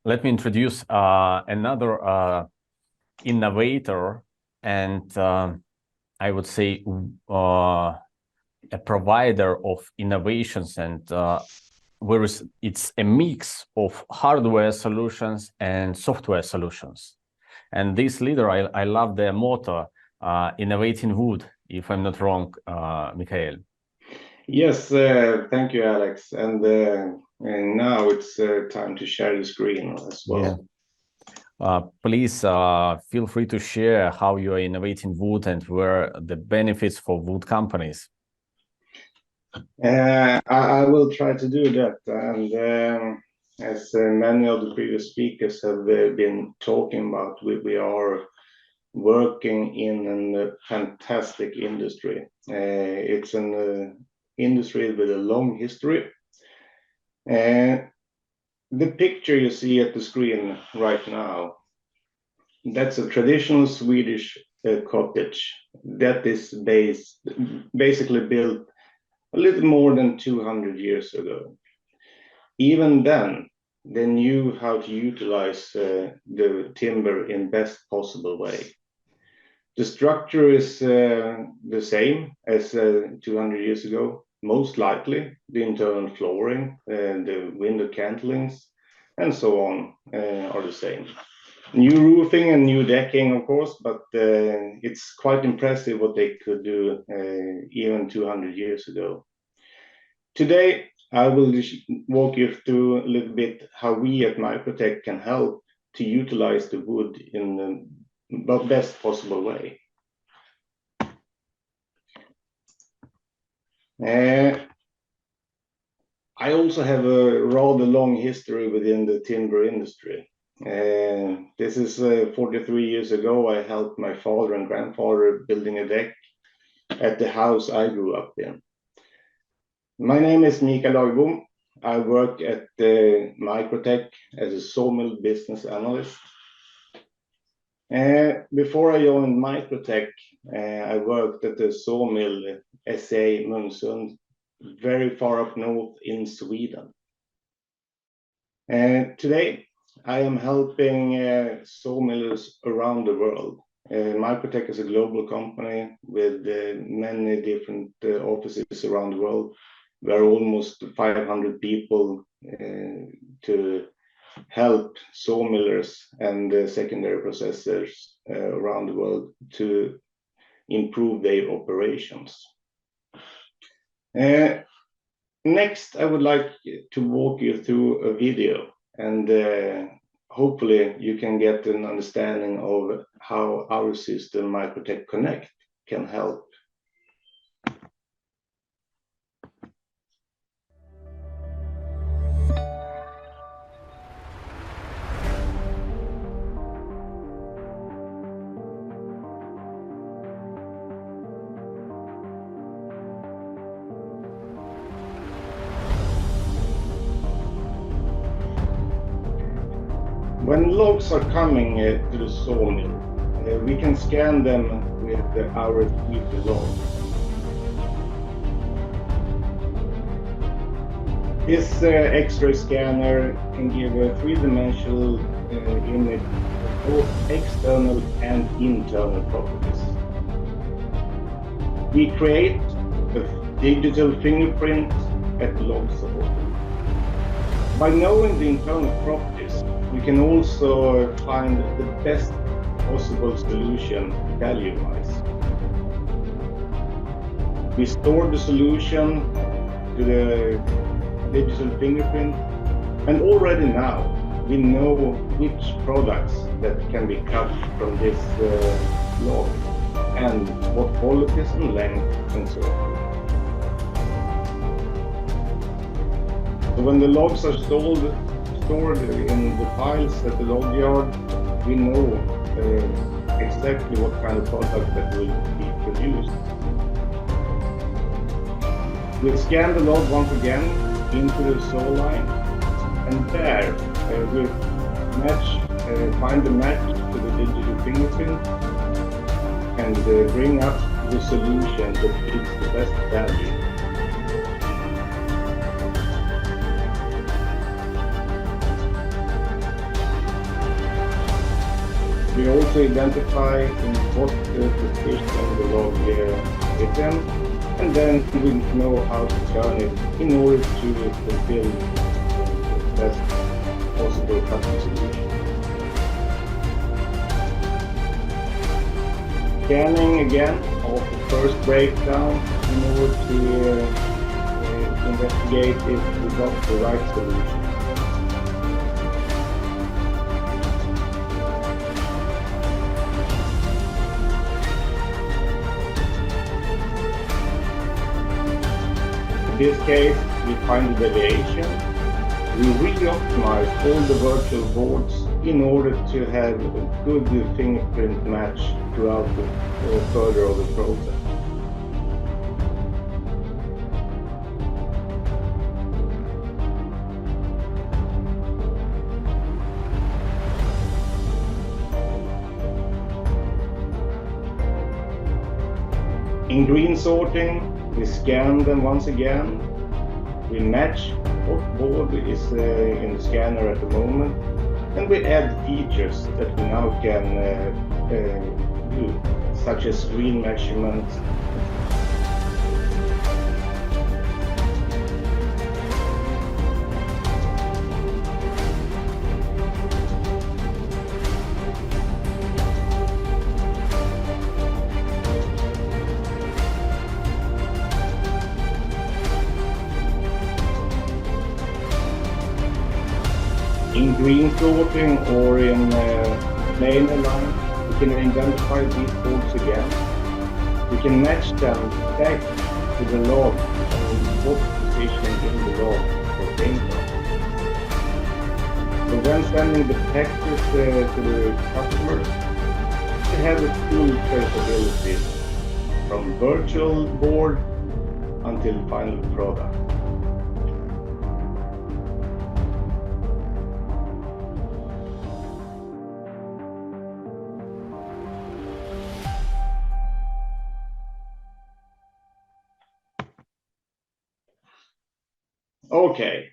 let me introduce another innovator and I would say a provider of innovations, and whereas it's a mix of hardware solutions and software solutions. And this leader, I love their motto, innovating wood, if I'm not wrong, Mikael. Yes, thank you, Alex. And now it's time to share the screen as well. Yeah. Please feel free to share how you are innovating wood and where the benefits for wood companies. I will try to do that. And as many of the previous speakers have been talking about, we are working in a fantastic industry. It's an industry with a long history. The picture you see at the screen right now, that's a traditional Swedish cottage that is basically built a little more than 200 years ago. Even then, they knew how to utilize the timber in best possible way. The structure is the same as 200 years ago. Most likely, the internal flooring, the window cantilings, and so on are the same. New roofing and new decking, of course, but it's quite impressive what they could do even 200 years ago. Today, I will walk you through a little bit how we at MiCROTEC can help to utilize the wood in the best possible way. I also have a rather long history within the timber industry. This is 43 years ago. I helped my father and grandfather building a deck at the house I grew up in. My name is Mikael Lagerbom. I work at MiCROTEC as a sawmill business analyst. Before I joined MiCROTEC, I worked at the sawmill SA Munksund, very far up north in Sweden. Today, I am helping sawmills around the world. MiCROTEC is a global company with many different offices around the world. We are almost 500 people to help sawmillers and secondary processors around the world to improve their operations. Next, I would like to walk you through a video, and hopefully you can get an understanding of how our system, MiCROTEC Connect, can help. When logs are coming to the sawmill, we can scan them with our 3D log. This X-ray scanner can give a three-dimensional image of both external and internal properties. We create a digital fingerprint at the log saw. By knowing the internal properties, we can also find the best possible solution value-wise. We store the solution to the digital fingerprint, and already now we know which products that can be cut from this log and what qualities and length and so on. So when the logs are stored in the files at the log yard, we know exactly what kind of product that will be produced. We scan the log once again into the saw line, and there we find the match to the digital fingerprint and bring up the solution that gives the best value. We also identify in what position the log is in, and then we know how to turn it in order to fulfill the best possible custom solution. Scanning again of the first breakdown in order to investigate if we got the right solution. In this case, we find the deviation. We re-optimize all the virtual boards in order to have a good fingerprint match throughout the further of the process. In green sorting, we scan them once again. We match what board is in the scanner at the moment, and we add features that we now can do, such as screen measurements. In green sorting or in planar line, we can identify these boards again. We can match them back to the log and what position in the log they came from. So when sending the packages to the customers, they have a full traceability from virtual board until final product. Okay,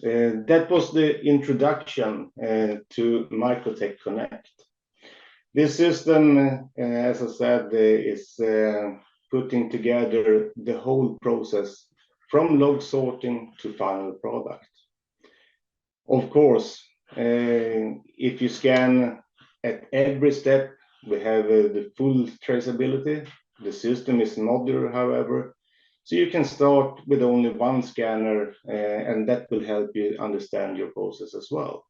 that was the introduction to MiCROTEC Connect. This system, as I said, is putting together the whole process from log sorting to final product. Of course, if you scan at every step, we have the full traceability. The system is modular, however, so you can start with only one scanner, and that will help you understand your process as well.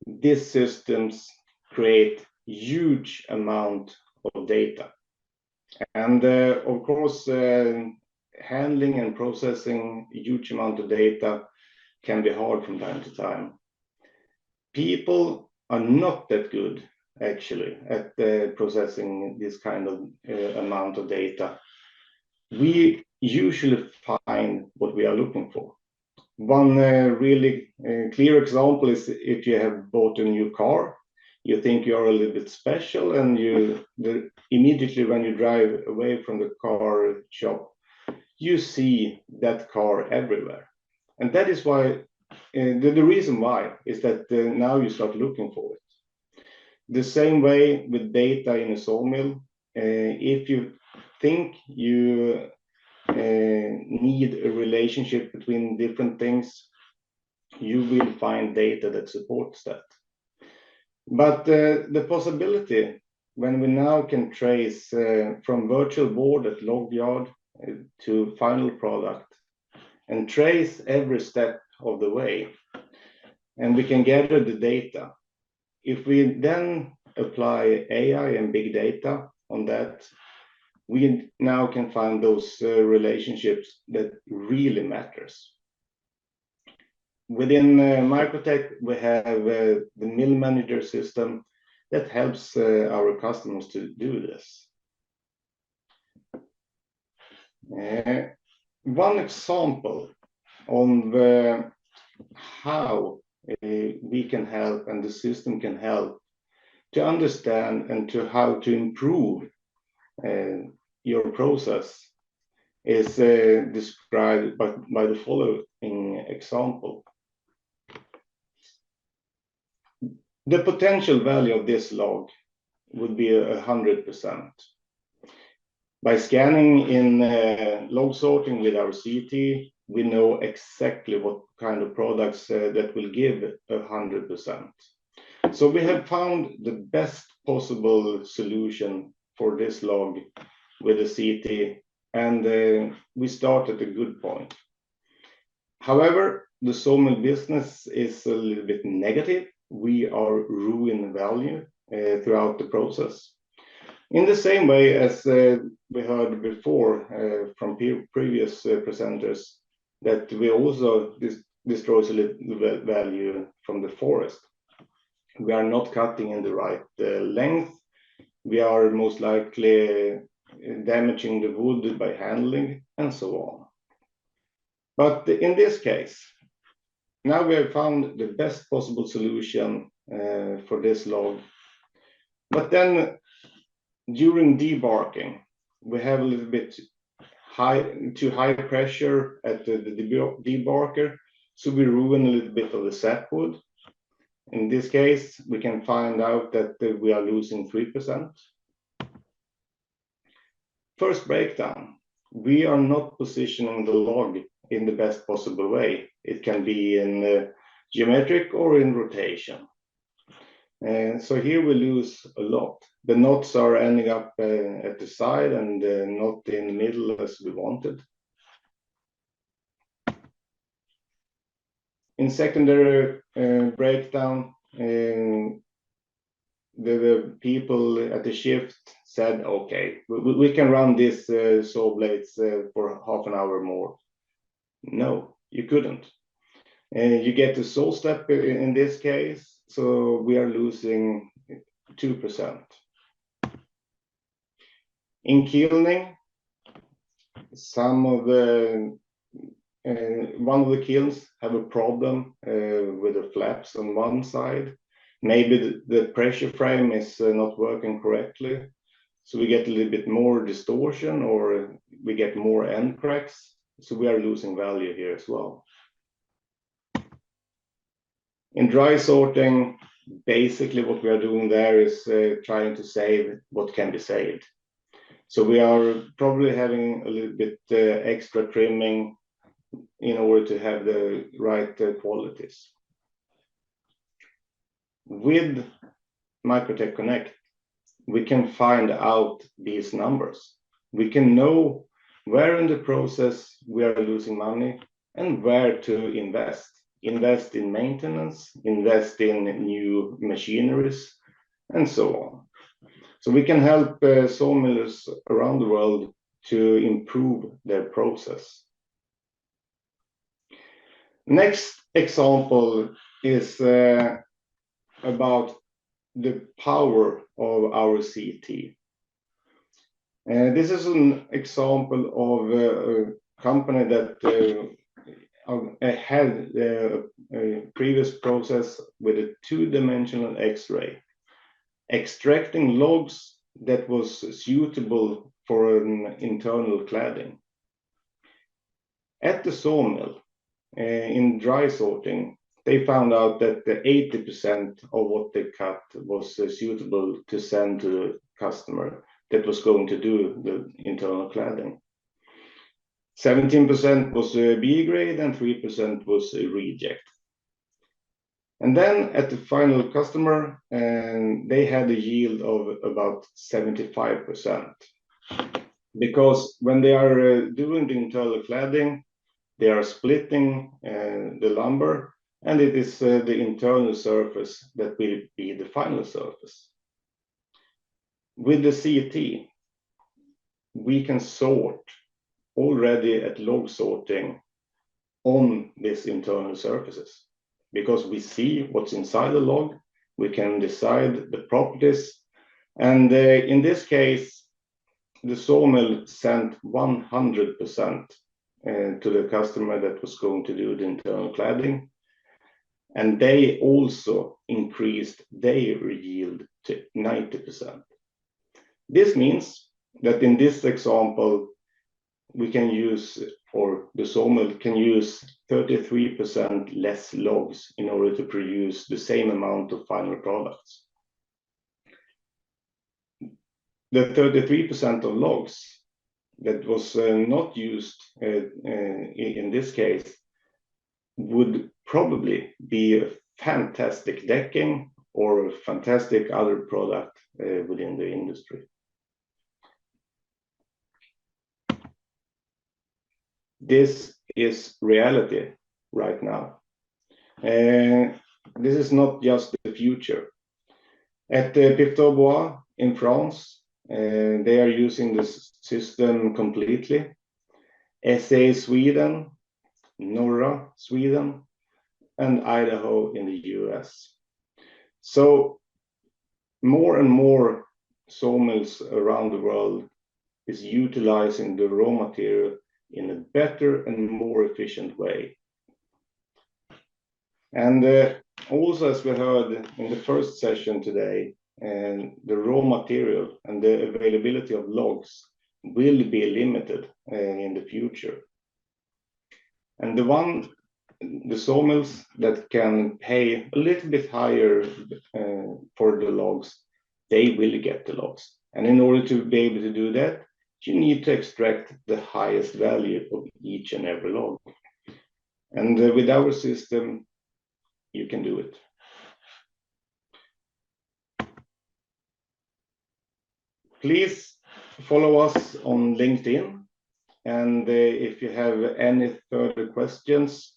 These systems create huge amount of data. And of course, handling and processing a huge amount of data can be hard from time to time. People are not that good actually at processing this kind of amount of data. We usually find what we are looking for. One really clear example is if you have bought a new car, you think you are a little bit special, and immediately when you drive away from the car shop, you see that car everywhere. And that is why, the reason why is that now you start looking for it. The same way with data in a sawmill, if you think you need a relationship between different things, you will find data that supports that. But the possibility when we now can trace from virtual board at log yard to final product and trace every step of the way, and we can gather the data. If we then apply AI and big data on that, we now can find those relationships that really matters. Within MiCROTEC, we have the mill manager system that helps our customers to do this. One example on how we can help and the system can help to understand and to how to improve your process is described by the following example. The potential value of this log would be 100%. By scanning in log sorting with our CT, we know exactly what kind of products that will give 100%. So we have found the best possible solution for this log with the CT, and we start at a good point. However, the sawmill business is a little bit negative. We are ruining value throughout the process. In the same way as we heard before from previous presenters, that we also destroys a little value from the forest. We are not cutting in the right length. We are most likely damaging the wood by handling and so on. But in this case, now we have found the best possible solution for this log. But then during debarking, we have a little bit too high pressure at the debarker, so we ruin a little bit of the sapwood. In this case, we can find out that we are losing 3%. First breakdown, we are not positioning the log in the best possible way. It can be in geometric or in rotation. And so here we lose a lot. The knots are ending up at the side and not in the middle as we wanted. In secondary breakdown, the people at the shift said, okay, we can run this saw blades for half an hour more. No, you couldn't. You get the saw step in this case, so we are losing 2%. In kilning, some of the one of the kilns have a problem with the flaps on one side. Maybe the pressure frame is not working correctly, so we get a little bit more distortion or we get more end cracks, so we are losing value here as well. In dry sorting, basically what we are doing there is trying to save what can be saved. So we are probably having a little bit extra trimming in order to have the right qualities. With MiCROTEC Connect, we can find out these numbers. We can know where in the process we are losing money and where to invest. Invest in maintenance, invest in new machineries, and so on. So we can help sawmillers around the world to improve their process. Next example is about the power of our CT. This is an example of a company that had a previous process with a two-dimensional X-ray, extracting logs that was suitable for an internal cladding. At the sawmill, in dry sorting, they found out that 80% of what they cut was suitable to send to the customer that was going to do the internal cladding. 17% was B grade and 3% was a reject. And then at the final customer, they had a yield of about 75%. Because when they are doing the internal cladding, they are splitting the lumber, and it is the internal surface that will be the final surface. With the CT, we can sort already at log sorting on these internal surfaces, because we see what's inside the log, we can decide the properties, and in this case, the sawmill sent 100% to the customer that was going to do the internal cladding, and they also increased their yield to 90%. This means that in this example, we can use or the sawmill can use 33% less logs in order to produce the same amount of final products. The 33% of logs that was not used in this case would probably be a fantastic decking or a fantastic other product within the industry. This is reality right now. This is not just the future. At Piftobois in France, they are using this system completely. SA Sweden, Norra Sweden, and Idaho in the US. So more and more sawmills around the world is utilizing the raw material in a better and more efficient way. And also, as we heard in the first session today, the raw material and the availability of logs will be limited in the future. And the sawmills that can pay a little bit higher for the logs, they will get the logs. And in order to be able to do that, you need to extract the highest value of each and every log. And with our system, you can do it. Please follow us on LinkedIn. And if you have any further questions,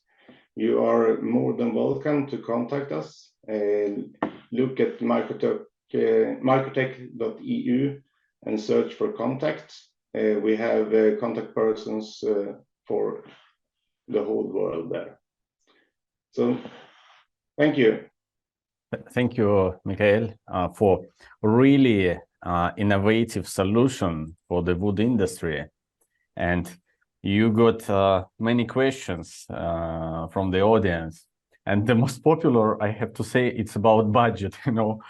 you are more than welcome to contact us. Look at MiCROTEC.eu and search for contacts. We have contact persons for the whole world there. So, thank you. Thank you, Mikael, for really innovative solution for the wood industry. And you got many questions from the audience. And the most popular, I have to say, it's about budget. You know,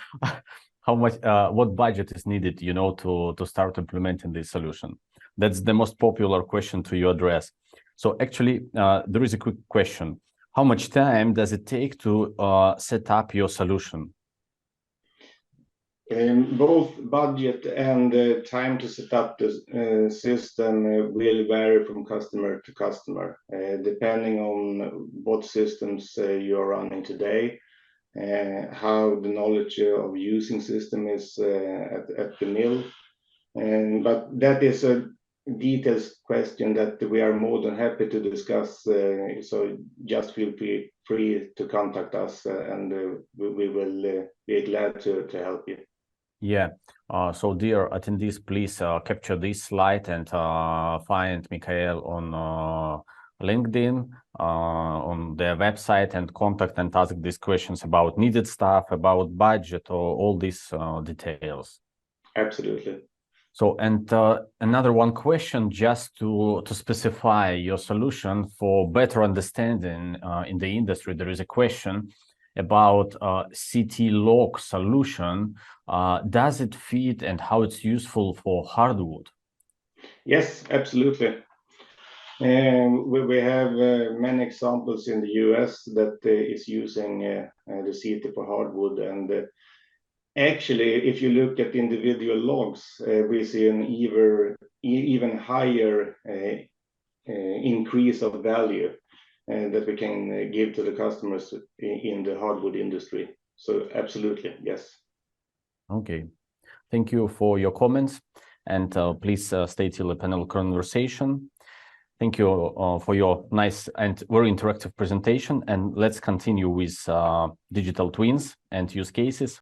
how much, what budget is needed, you know, to start implementing this solution. That's the most popular question to you address. So actually, there is a quick question. How much time does it take to set up your solution? Both budget and time to set up the system will vary from customer to customer, depending on what systems you are running today, how the knowledge of using system is at the mill. But that is a detailed question that we are more than happy to discuss. So just feel free to contact us, and we will be glad to help you. Yeah, so dear attendees, please capture this slide and find Mikael on LinkedIn, on their website, and contact and ask these questions about needed stuff, about budget, or all these details. Absolutely. So, and another one question, just to specify your solution for better understanding in the industry, there is a question about CT log solution. Does it fit and how it's useful for hardwood? Yes, absolutely. We have many examples in the US that is using the CT for hardwood. And actually, if you look at individual logs, we see an even higher increase of value that we can give to the customers in the hardwood industry. So absolutely, yes. Okay, thank you for your comments, and please stay till the panel conversation. Thank you for your nice and very interactive presentation, and let's continue with digital twins and use cases.